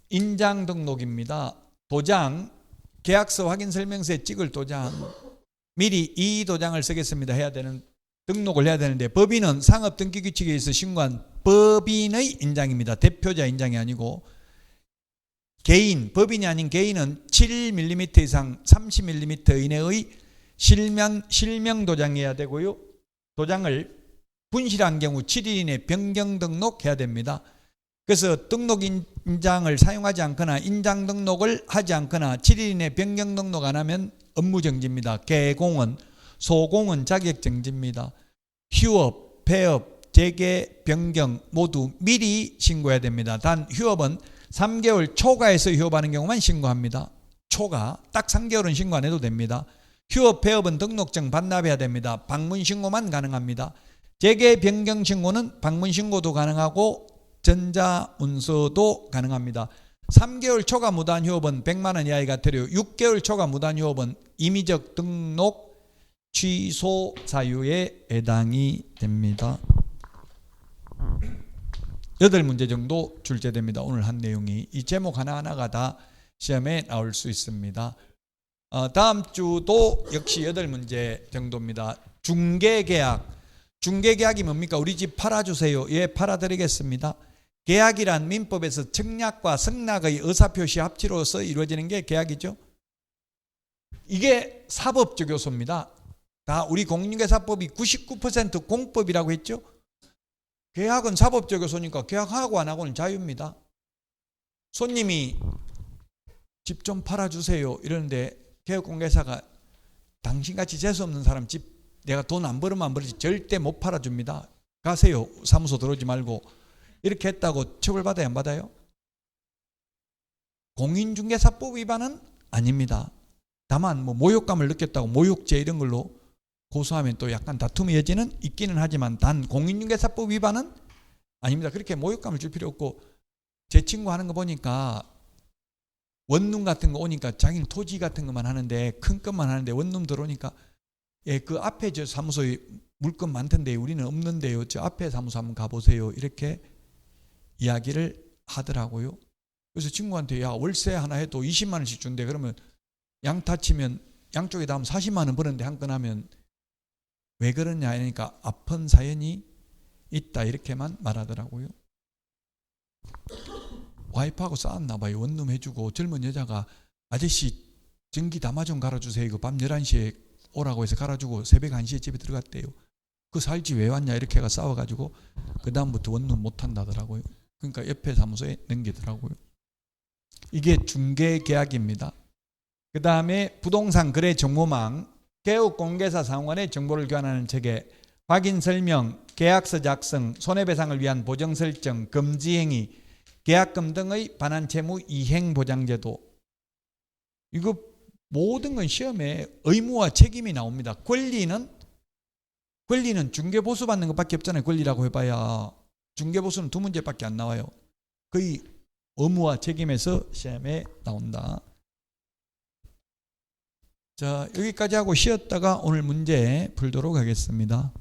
인장 등록입니다. 도장, 계약서 확인 설명서에 찍을 도장, 미리 이 도장을 쓰겠습니다 해야 되는, 등록을 해야 되는데, 법인은 상업등기규칙에 의해서 신고한 법인의 인장입니다. 대표자 인장이 아니고, 개인, 법인이 아닌 개인은 7mm 이상 30mm 이내의 실명 도장해야 되고요. 도장을 분실한 경우 7일 이내 변경 등록해야 됩니다. 그래서 등록 인장을 사용하지 않거나 인장 등록을 하지 않거나 7일 이내 변경 등록 안 하면 업무정지입니다. 개공은, 소공은 자격정지입니다. 휴업, 폐업, 재개, 변경 모두 미리 신고해야 됩니다. 단 휴업은 3개월 초과해서 휴업하는 경우만 신고합니다. 초과, 딱 3개월은 신고 안 해도 됩니다. 휴업, 폐업은 등록증 반납해야 됩니다. 방문 신고만 가능합니다. 재개, 변경 신고는 방문 신고도 가능하고 전자문서도 가능합니다. 3개월 초과 무단 휴업은 100만 원 이하의 과태료, 6개월 초과 무단 휴업은 임의적 등록 취소 사유에 해당이 됩니다. 8문제 정도 출제됩니다. 오늘 한 내용이. 이 제목 하나하나가 다 시험에 나올 수 있습니다. 다음 주도 역시 8문제 정도입니다. 중개계약. 중개계약이 뭡니까? 우리 집 팔아주세요. 예, 팔아드리겠습니다. 계약이란 민법에서 청약과 승낙의 의사표시 합치로서 이루어지는 게 계약이죠. 이게 사법적 요소입니다. 다 우리 공인중개사법이 99% 공법이라고 했죠. 계약은 사법적 요소니까 계약하고 안 하고는 자유입니다. 손님이 집 좀 팔아주세요 이러는데 개업공개사가 당신같이 재수없는 사람 집 내가 돈 안 벌으면 안 벌지 절대 못 팔아줍니다. 가세요. 사무소 들어오지 말고. 이렇게 했다고 처벌받아야 안 받아요? 공인중개사법 위반은 아닙니다. 다만 뭐 모욕감을 느꼈다고 모욕죄 이런 걸로 고소하면 또 약간 다툼의 여지는 있기는 하지만 단 공인중개사법 위반은 아닙니다. 그렇게 모욕감을 줄 필요 없고, 제 친구 하는 거 보니까 원룸 같은 거 오니까 자기는 토지 같은 것만 하는데 큰 것만 하는데 원룸 들어오니까 예, 그 앞에 저 사무소에 물건 많던데 우리는 없는데요. 저 앞에 사무소 한번 가보세요. 이렇게 이야기를 하더라고요. 그래서 친구한테 야 월세 하나 해도 20만 원씩 준대. 그러면 양타 치면 양쪽에 다 하면 40만 원 버는데 한 건 하면 왜 그러냐 하니까 아픈 사연이 있다 이렇게만 말하더라고요. 와이프하고 싸웠나 봐요. 원룸 해주고 젊은 여자가 아저씨 전기 담아 좀 갈아주세요. 이거 밤 11시에 오라고 해서 갈아주고 새벽 1시에 집에 들어갔대요. 그 살지 왜 왔냐 이렇게 해가 싸워가지고 그 다음부터 원룸 못한다더라고요. 그러니까 옆에 사무소에 넘기더라고요. 이게 중개계약입니다. 그 다음에 부동산 거래 정보망, 개업공개사 상호간의 정보를 교환하는 체계, 확인설명, 계약서 작성, 손해배상을 위한 보정설정, 금지행위, 계약금 등의 반환채무 이행보장제도. 이거 모든 건 시험에 의무와 책임이 나옵니다. 권리는 중개보수 받는 것밖에 없잖아요. 권리라고 해봐야 중개보수는 2문제밖에 안 나와요. 거의 의무와 책임에서 시험에 나온다. 자, 여기까지 하고 쉬었다가 오늘 문제 풀도록 하겠습니다.